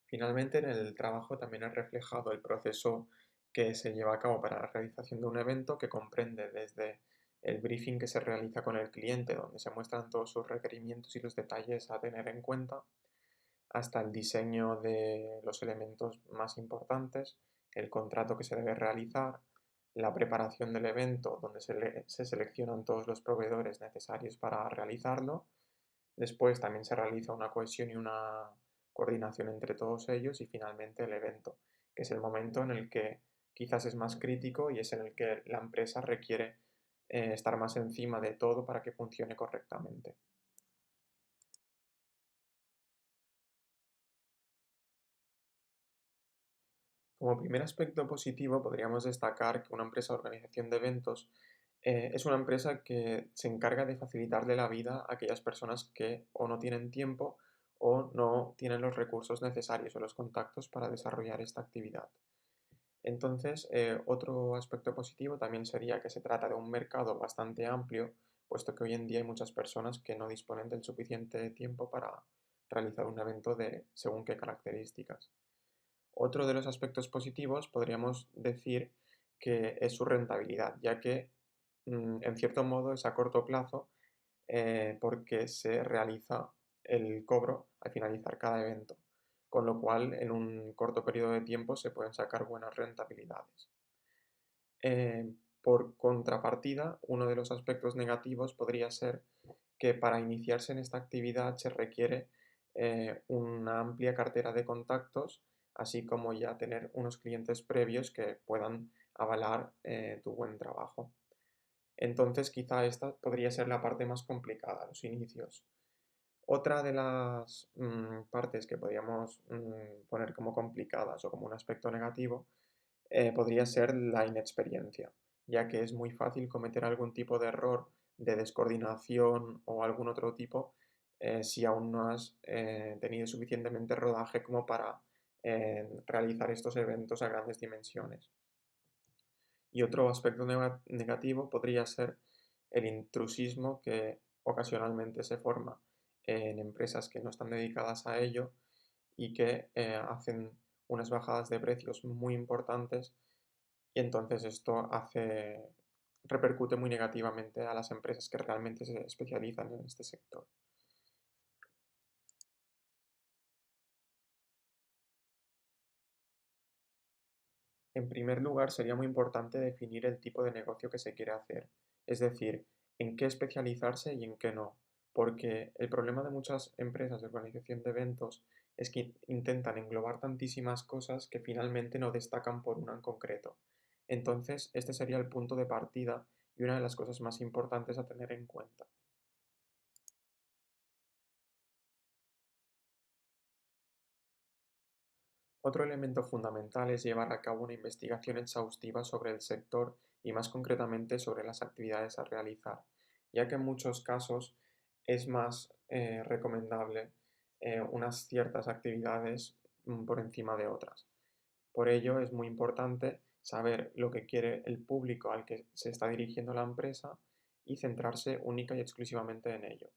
Finalmente, en el trabajo también es reflejado el proceso que se lleva a cabo para la realización de un evento, que comprende desde el briefing que se realiza con el cliente, donde se muestran todos sus requerimientos y los detalles a tener en cuenta, hasta el diseño de los elementos más importantes, el contrato que se debe realizar, la preparación del evento, donde se seleccionan todos los proveedores necesarios para realizarlo. Después también se realiza una cohesión y una coordinación entre todos ellos y finalmente el evento, que es el momento en el que quizás es más crítico y es en el que la empresa requiere estar más encima de todo para que funcione correctamente. Como primer aspecto positivo, podríamos destacar que una empresa de organización de eventos es una empresa que se encarga de facilitarle la vida a aquellas personas que o no tienen tiempo o no tienen los recursos necesarios o los contactos para desarrollar esta actividad. Entonces, otro aspecto positivo también sería que se trata de un mercado bastante amplio, puesto que hoy en día hay muchas personas que no disponen del suficiente tiempo para realizar un evento de según qué características. Otro de los aspectos positivos podríamos decir que es su rentabilidad, ya que en cierto modo es a corto plazo porque se realiza el cobro al finalizar cada evento, con lo cual en un corto periodo de tiempo se pueden sacar buenas rentabilidades. Por contrapartida, uno de los aspectos negativos podría ser que para iniciarse en esta actividad se requiere una amplia cartera de contactos, así como ya tener unos clientes previos que puedan avalar tu buen trabajo. Entonces, quizá esta podría ser la parte más complicada, los inicios. Otra de las partes que podríamos poner como complicadas o como un aspecto negativo podría ser la inexperiencia, ya que es muy fácil cometer algún tipo de error de descoordinación o algún otro tipo si aún no has tenido suficientemente rodaje como para realizar estos eventos a grandes dimensiones. Y otro aspecto negativo podría ser el intrusismo que ocasionalmente se forma en empresas que no están dedicadas a ello y que hacen unas bajadas de precios muy importantes y entonces esto repercute muy negativamente a las empresas que realmente se especializan en este sector. En primer lugar, sería muy importante definir el tipo de negocio que se quiere hacer, es decir, en qué especializarse y en qué no, porque el problema de muchas empresas de organización de eventos es que intentan englobar tantísimas cosas que finalmente no destacan por una en concreto. Entonces, este sería el punto de partida y una de las cosas más importantes a tener en cuenta. Otro elemento fundamental es llevar a cabo una investigación exhaustiva sobre el sector y más concretamente sobre las actividades a realizar, ya que en muchos casos es más recomendable unas ciertas actividades por encima de otras. Por ello es muy importante saber lo que quiere el público al que se está dirigiendo la empresa y centrarse única y exclusivamente en ello.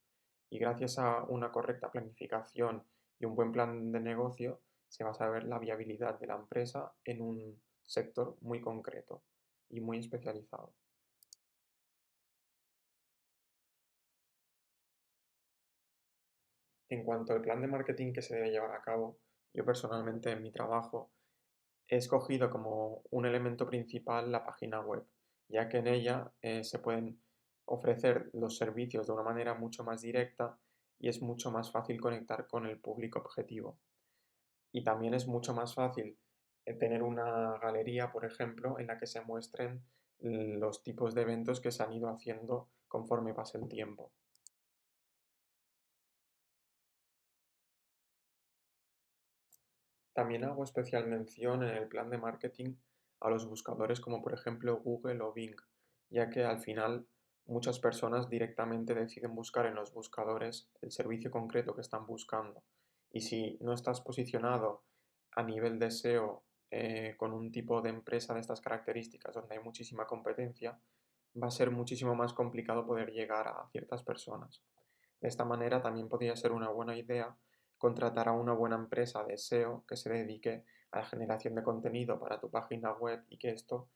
Y gracias a una correcta planificación y un buen plan de negocio, se va a saber la viabilidad de la empresa en un sector muy concreto y muy especializado. En cuanto al plan de marketing que se debe llevar a cabo, yo personalmente en mi trabajo he escogido como un elemento principal la página web, ya que en ella se pueden ofrecer los servicios de una manera mucho más directa y es mucho más fácil conectar con el público objetivo. Y también es mucho más fácil tener una galería, por ejemplo, en la que se muestren los tipos de eventos que se han ido haciendo conforme pasa el tiempo. También hago especial mención en el plan de marketing a los buscadores como por ejemplo Google o Bing, ya que al final muchas personas directamente deciden buscar en los buscadores el servicio concreto que están buscando. Y si no estás posicionado a nivel de SEO con un tipo de empresa de estas características donde hay muchísima competencia, va a ser muchísimo más complicado poder llegar a ciertas personas. De esta manera también podría ser una buena idea contratar a una buena empresa de SEO que se dedique a la generación de contenido para tu página web y que esto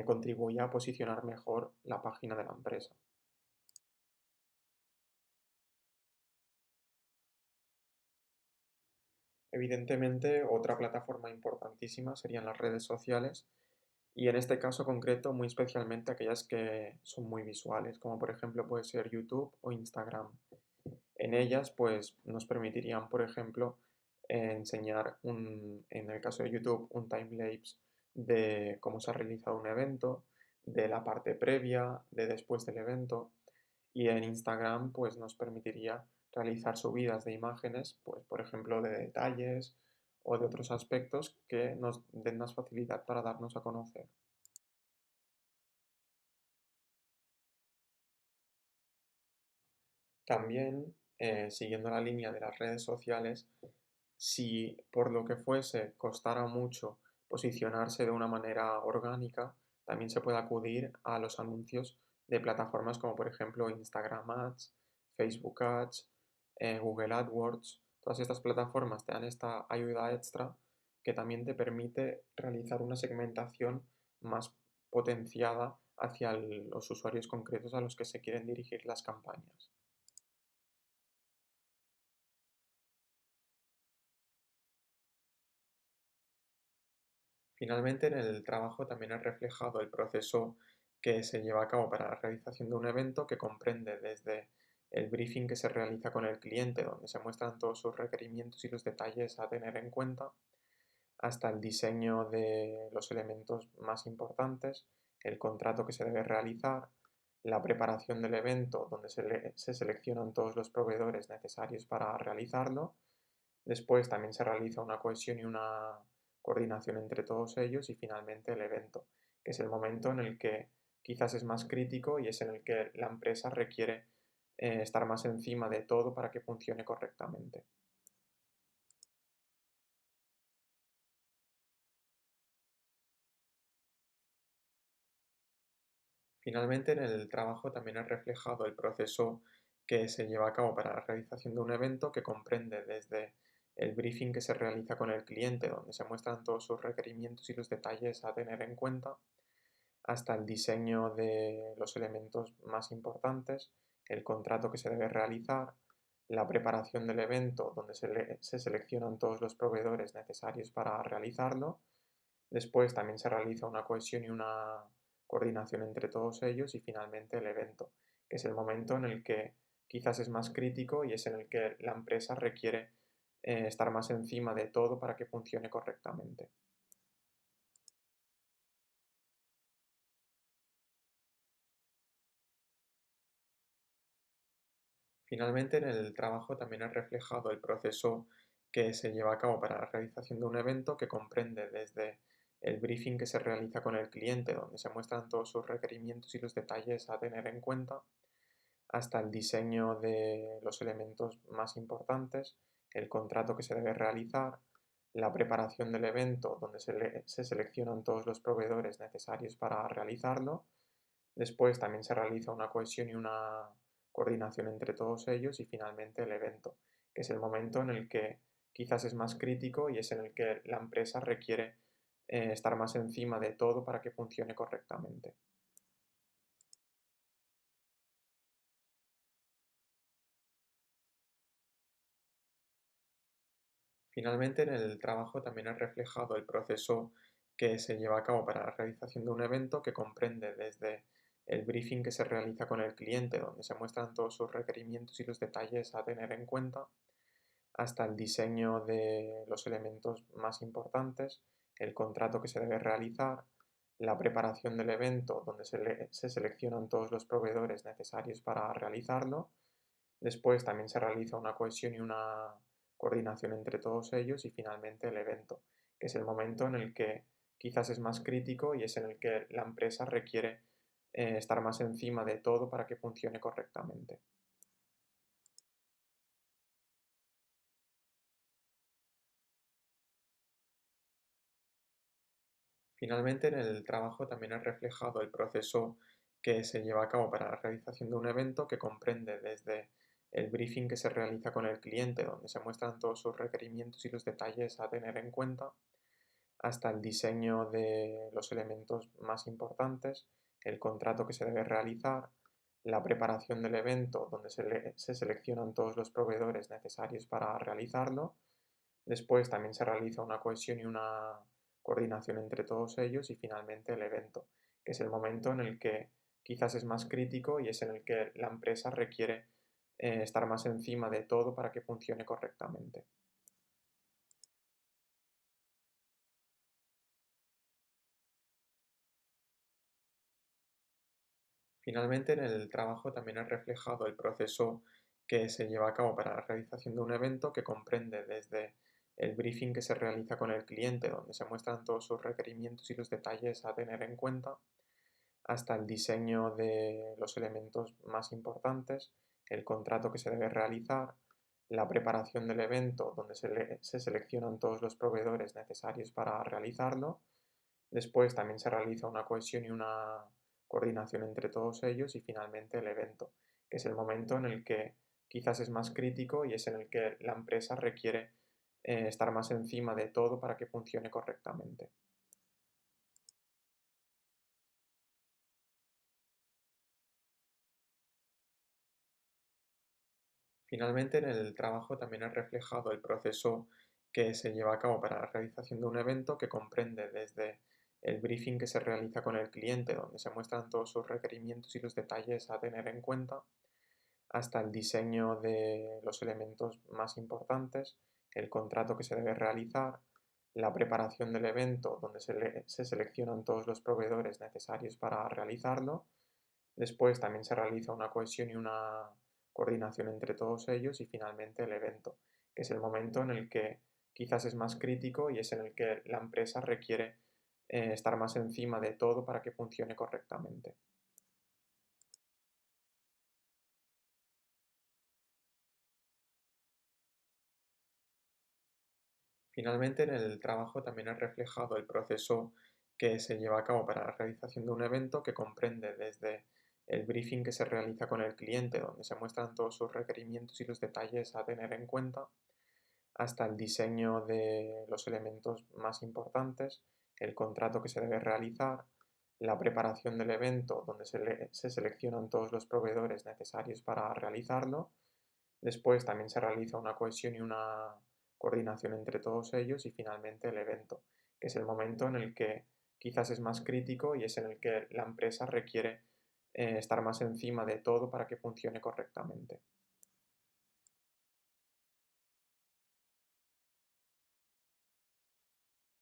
contribuya a posicionar mejor la página de la empresa. Evidentemente, otra plataforma importantísima serían las redes sociales y en este caso concreto muy especialmente aquellas que son muy visuales, como por ejemplo puede ser YouTube o Instagram. En ellas, pues nos permitirían, por ejemplo, enseñar en el caso de YouTube, un timelapse de cómo se ha realizado un evento, de la parte previa, de después del evento. Y en Instagram, pues nos permitiría realizar subidas de imágenes, pues por ejemplo, de detalles o de otros aspectos que nos den más facilidad para darnos a conocer. También, siguiendo la línea de las redes sociales, si por lo que fuese costara mucho posicionarse de una manera orgánica, también se puede acudir a los anuncios de plataformas como por ejemplo Instagram Ads, Facebook Ads, Google AdWords. Todas estas plataformas te dan esta ayuda extra que también te permite realizar una segmentación más potenciada hacia los usuarios concretos a los que se quieren dirigir las campañas. Finalmente, en el trabajo también es reflejado el proceso que se lleva a cabo para la realización de un evento que comprende desde el briefing que se realiza con el cliente, donde se muestran todos sus requerimientos y los detalles a tener en cuenta, hasta el diseño de los elementos más importantes, el contrato que se debe realizar, la preparación del evento, donde se seleccionan todos los proveedores necesarios para realizarlo. Después también se realiza una cohesión y una coordinación entre todos ellos y finalmente el evento, que es el momento en el que quizás es más crítico y es en el que la empresa requiere estar más encima de todo para que funcione correctamente. Finalmente, en el trabajo también es reflejado el proceso que se lleva a cabo para la realización de un evento que comprende desde el briefing que se realiza con el cliente, donde se muestran todos sus requerimientos y los detalles a tener en cuenta, hasta el diseño de los elementos más importantes, el contrato que se debe realizar, la preparación del evento donde se seleccionan todos los proveedores necesarios para realizarlo. Después también se realiza una cohesión y una coordinación entre todos ellos y finalmente el evento, que es el momento en el que quizás es más crítico y es en el que la empresa requiere estar más encima de todo para que funcione correctamente. Finalmente, en el trabajo también es reflejado el proceso que se lleva a cabo para la realización de un evento que comprende desde el briefing que se realiza con el cliente, donde se muestran todos sus requerimientos y los detalles a tener en cuenta, hasta el diseño de los elementos más importantes, el contrato que se debe realizar, la preparación del evento donde se seleccionan todos los proveedores necesarios para realizarlo. Después también se realiza una cohesión y una coordinación entre todos ellos y finalmente el evento, que es el momento en el que quizás es más crítico y es en el que la empresa requiere estar más encima de todo para que funcione correctamente. Finalmente, en el trabajo también es reflejado el proceso que se lleva a cabo para la realización de un evento que comprende desde el briefing que se realiza con el cliente, donde se muestran todos sus requerimientos y los detalles a tener en cuenta, hasta el diseño de los elementos más importantes, el contrato que se debe realizar, la preparación del evento donde se seleccionan todos los proveedores necesarios para realizarlo. Después también se realiza una cohesión y una coordinación entre todos ellos y finalmente el evento, que es el momento en el que quizás es más crítico y es en el que la empresa requiere estar más encima de todo para que funcione correctamente. Finalmente, en el trabajo también es reflejado el proceso que se lleva a cabo para la realización de un evento que comprende desde el briefing que se realiza con el cliente, donde se muestran todos sus requerimientos y los detalles a tener en cuenta, hasta el diseño de los elementos más importantes, el contrato que se debe realizar, la preparación del evento, donde se seleccionan todos los proveedores necesarios para realizarlo. Después también se realiza una cohesión y una coordinación entre todos ellos y finalmente el evento, que es el momento en el que quizás es más crítico y es en el que la empresa requiere estar más encima de todo para que funcione correctamente. Finalmente, en el trabajo también es reflejado el proceso que se lleva a cabo para la realización de un evento que comprende desde el briefing que se realiza con el cliente, donde se muestran todos sus requerimientos y los detalles a tener en cuenta, hasta el diseño de los elementos más importantes, el contrato que se debe realizar, la preparación del evento, donde se seleccionan todos los proveedores necesarios para realizarlo. Después también se realiza una cohesión y una coordinación entre todos ellos y finalmente el evento, que es el momento en el que quizás es más crítico y es en el que la empresa requiere estar más encima de todo para que funcione correctamente. Finalmente, en el trabajo también es reflejado el proceso que se lleva a cabo para la realización de un evento que comprende desde el briefing que se realiza con el cliente, donde se muestran todos sus requerimientos y los detalles a tener en cuenta, hasta el diseño de los elementos más importantes, el contrato que se debe realizar, la preparación del evento, donde se seleccionan todos los proveedores necesarios para realizarlo. Después también se realiza una cohesión y una coordinación entre todos ellos y finalmente el evento, que es el momento en el que quizás es más crítico y es en el que la empresa requiere estar más encima de todo para que funcione correctamente. Finalmente, en el trabajo también es reflejado el proceso que se lleva a cabo para la realización de un evento que comprende desde el briefing que se realiza con el cliente, donde se muestran todos sus requerimientos y los detalles a tener en cuenta, hasta el diseño de los elementos más importantes, el contrato que se debe realizar, la preparación del evento, donde se seleccionan todos los proveedores necesarios para realizarlo. Después también se realiza una cohesión y una coordinación entre todos ellos y finalmente el evento, que es el momento en el que quizás es más crítico y es en el que la empresa requiere estar más encima de todo para que funcione correctamente.